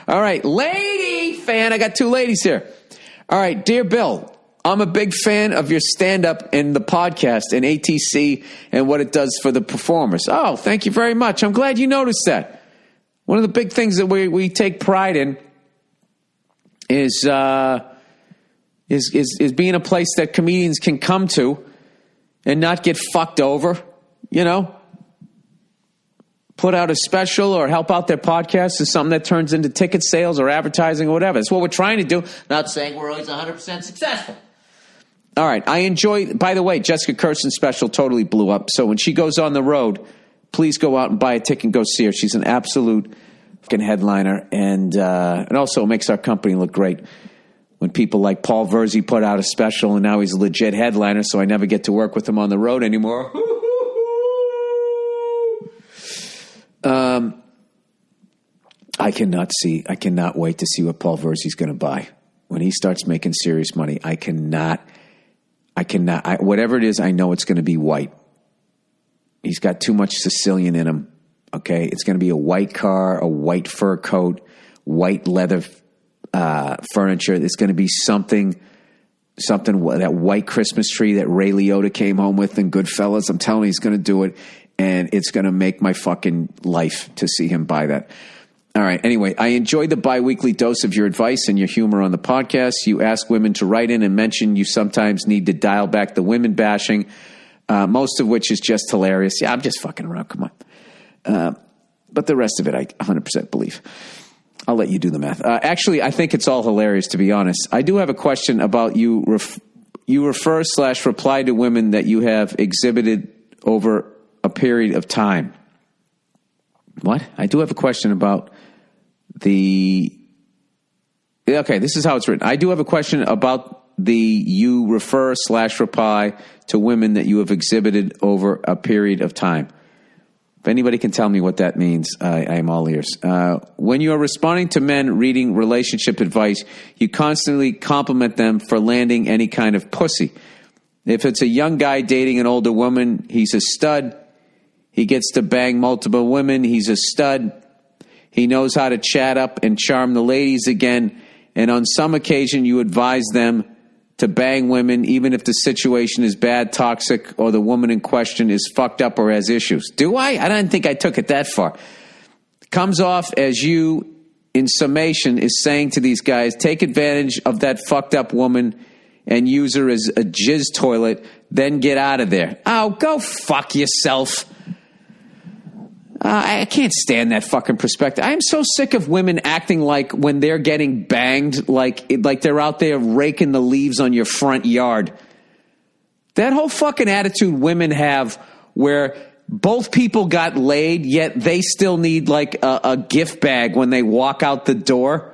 All right, lady fan. I got two ladies here. All right, dear Bill, I'm a big fan of your stand-up and the podcast and ATC and what it does for the performers. Oh, thank you very much. I'm glad you noticed that. One of the big things that we take pride in is being a place that comedians can come to and not get fucked over, you know? Put out a special or help out their podcast is something that turns into ticket sales or advertising or whatever. That's what we're trying to do. Not saying we're always 100% successful. All right. I enjoy, by the way, Jessica Kirsten's special totally blew up. So when she goes on the road, please go out and buy a ticket and go see her. She's an absolute fucking headliner. And also makes our company look great. When people like Paul Verzi put out a special and now he's a legit headliner, so I never get to work with him on the road anymore. I cannot wait to see what Paul Verzi's going to buy. When he starts making serious money, I cannot, whatever it is, I know it's going to be white. He's got too much Sicilian in him. Okay. It's going to be a white car, a white fur coat, white leather, furniture. It's going to be something, that white Christmas tree that Ray Liotta came home with in Goodfellas. I'm telling you, he's going to do it. And it's going to make my fucking life to see him buy that. All right. Anyway, I enjoyed the bi-weekly dose of your advice and your humor on the podcast. You ask women to write in and mention you sometimes need to dial back the women bashing, most of which is just hilarious. Yeah, I'm just fucking around. Come on. But the rest of it, I 100% believe. I'll let you do the math. Actually, I think it's all hilarious, to be honest. I do have a question about you. You refer/reply to women that you have exhibited over a period of time. What? I do have a question about okay, this is how it's written. I do have a question about you refer/reply to women that you have exhibited over a period of time. If anybody can tell me what that means, I am all ears. When you are responding to men reading relationship advice, you constantly compliment them for landing any kind of pussy. If it's a young guy dating an older woman, he's a stud. He gets to bang multiple women. He's a stud. He knows how to chat up and charm the ladies again. And on some occasion, you advise them to bang women, even if the situation is bad, toxic, or the woman in question is fucked up or has issues. Do I? I don't think I took it that far. Comes off as you, in summation, is saying to these guys, take advantage of that fucked up woman and use her as a jizz toilet, then get out of there. Oh, go fuck yourself. I can't stand that fucking perspective. I am so sick of women acting like when they're getting banged, like they're out there raking the leaves on your front yard. That whole fucking attitude women have where both people got laid, yet they still need like a gift bag when they walk out the door.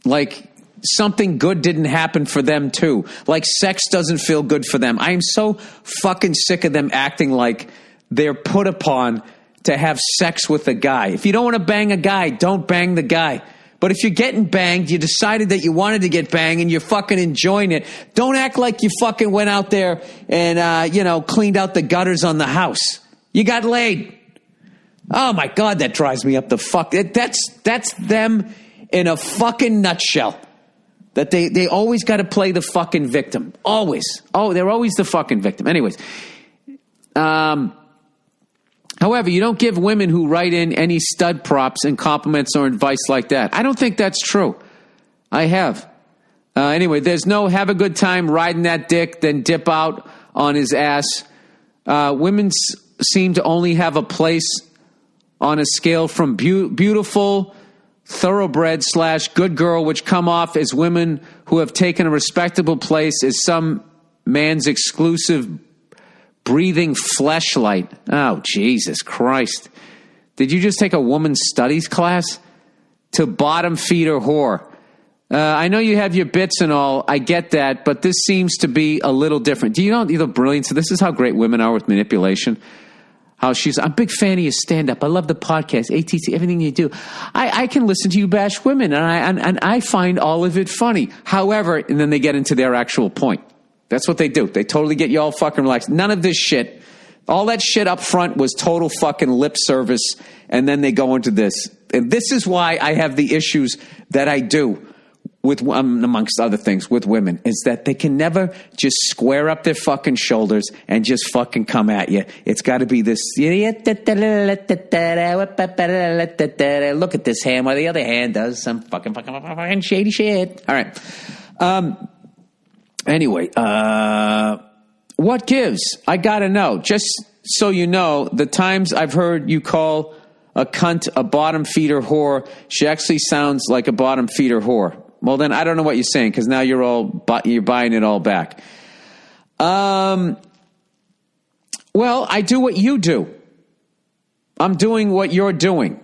Like something good didn't happen for them too. Like sex doesn't feel good for them. I am so fucking sick of them acting like they're put upon to have sex with a guy. If you don't want to bang a guy, don't bang the guy. But if you're getting banged, you decided that you wanted to get banged and you're fucking enjoying it, don't act like you fucking went out there and, cleaned out the gutters on the house. You got laid. Oh my God, that drives me up the fuck. That's them in a fucking nutshell. That they always got to play the fucking victim. Always. Oh, they're always the fucking victim. Anyways. However, you don't give women who write in any stud props and compliments or advice like that. I don't think that's true. I have. Anyway, there's no have a good time riding that dick, then dip out on his ass. Women seem to only have a place on a scale from beautiful, thoroughbred / good girl, which come off as women who have taken a respectable place as some man's exclusive breathing fleshlight. Oh, Jesus Christ. Did you just take a woman's studies class? To bottom feeder whore. I know you have your bits and all. I get that, but this seems to be a little different. Do you know the brilliance? This is how great women are with manipulation. I'm a big fan of your stand-up. I love the podcast, ATC, everything you do. I can listen to you bash women, and I find all of it funny. However, and then they get into their actual point. That's what they do. They totally get you all fucking relaxed. None of this shit. All that shit up front was total fucking lip service, and then they go into this. and this is why I have the issues that I do with, amongst other things, with women, is that they can never just square up their fucking shoulders and just fucking come at you. It's got to be this, look at this hand while the other hand does some fucking shady shit. All right. Anyway, what gives? I got to know. Just so you know, the times I've heard you call a cunt a bottom feeder whore, she actually sounds like a bottom feeder whore. Well, then I don't know what you're saying, because now you're buying it all back. Well, I do what you do. I'm doing what you're doing.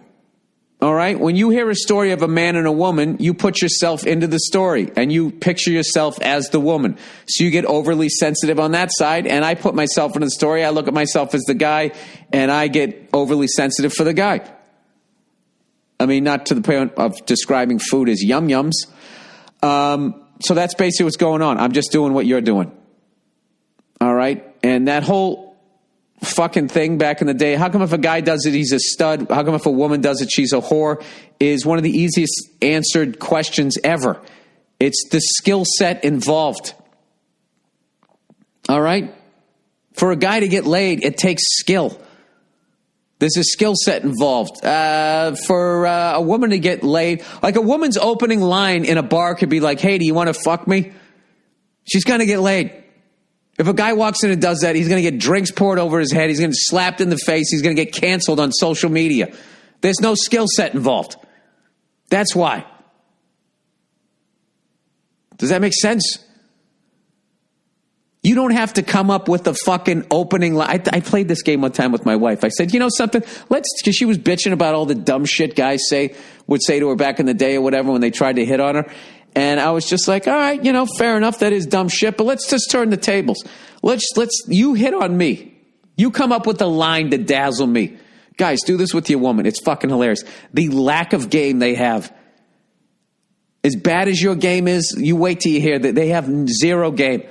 All right? When you hear a story of a man and a woman, you put yourself into the story and you picture yourself as the woman. So you get overly sensitive on that side, and I put myself into the story. I look at myself as the guy, and I get overly sensitive for the guy. I mean, not to the point of describing food as yum-yums. So that's basically what's going on. I'm just doing what you're doing. All right? And that whole fucking thing back in the day, how come if a guy does it, he's a stud? How come if a woman does it, she's a whore? Is one of the easiest answered questions ever. It's the skill set involved. All right? For a guy to get laid, it takes skill. There's a skill set involved. For a woman to get laid, like a woman's opening line in a bar could be like, hey, do you want to fuck me? She's going to get laid. If a guy walks in and does that, he's going to get drinks poured over his head. He's going to get slapped in the face. He's going to get canceled on social media. There's no skill set involved. That's why. Does that make sense? You don't have to come up with a fucking opening line. I played this game one time with my wife. I said, you know something? Because she was bitching about all the dumb shit guys would say to her back in the day or whatever when they tried to hit on her. And I was just like, all right, fair enough. That is dumb shit, but let's just turn the tables. You hit on me. You come up with a line to dazzle me. Guys, do this with your woman. It's fucking hilarious. The lack of game they have. As bad as your game is, you wait till you hear that they have zero game.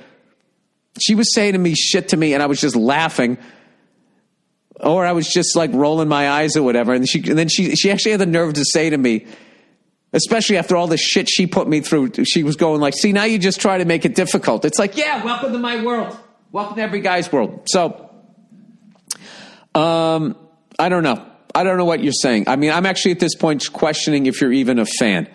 She was saying to me shit to me, and I was just laughing. Or I was just like rolling my eyes or whatever. And then she actually had the nerve to say to me, especially after all the shit she put me through, she was going like, see, now you just try to make it difficult. It's like, yeah, welcome to my world. Welcome to every guy's world. So, I don't know. I don't know what you're saying. I mean, I'm actually at this point questioning if you're even a fan.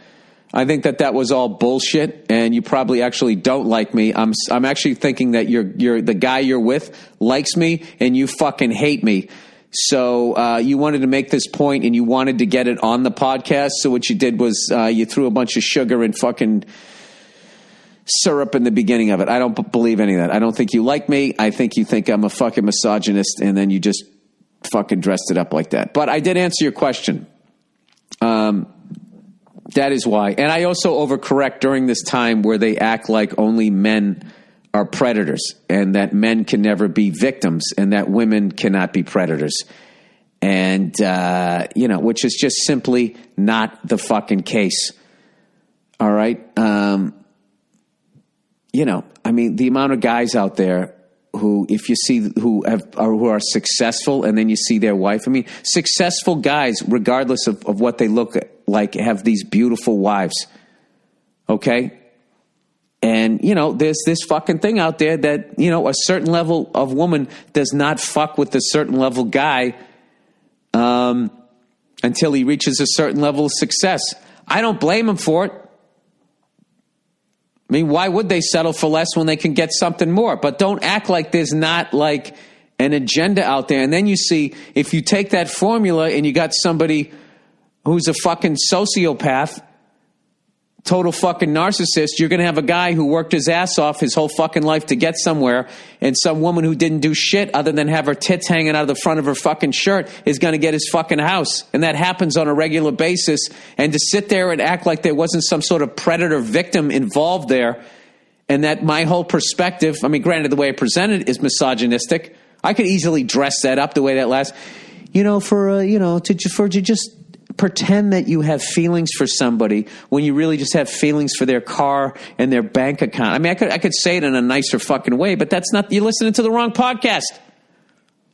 I think that was all bullshit, and you probably actually don't like me. I'm actually thinking that you're the guy you're with likes me, and you fucking hate me. So you wanted to make this point, and you wanted to get it on the podcast. So what you did was you threw a bunch of sugar and fucking syrup in the beginning of it. I don't believe any of that. I don't think you like me. I think you think I'm a fucking misogynist, and then you just fucking dressed it up like that. But I did answer your question. That is why. And I also overcorrect during this time where they act like only men are predators and that men can never be victims and that women cannot be predators. And, which is just simply not the fucking case. All right. I mean, the amount of guys out there who, if you see who are successful and then you see their wife, I mean, successful guys, regardless of what they look like, have these beautiful wives. Okay. And, there's this fucking thing out there that, a certain level of woman does not fuck with a certain level guy, until he reaches a certain level of success. I don't blame him for it. I mean, why would they settle for less when they can get something more? But don't act like there's not like an agenda out there. And then you see, if you take that formula and you got somebody who's a fucking sociopath, total fucking narcissist, you're going to have a guy who worked his ass off his whole fucking life to get somewhere, and some woman who didn't do shit other than have her tits hanging out of the front of her fucking shirt is going to get his fucking house. And that happens on a regular basis. And to sit there and act like there wasn't some sort of predator victim involved there, and that my whole perspective, I mean, granted, the way I present it is misogynistic. I could easily dress that up the way that last, to just pretend that you have feelings for somebody when you really just have feelings for their car and their bank account. I mean, I could say it in a nicer fucking way, but that's not, you're listening to the wrong podcast.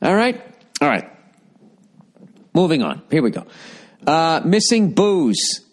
All right. Moving on. Here we go. Missing booze.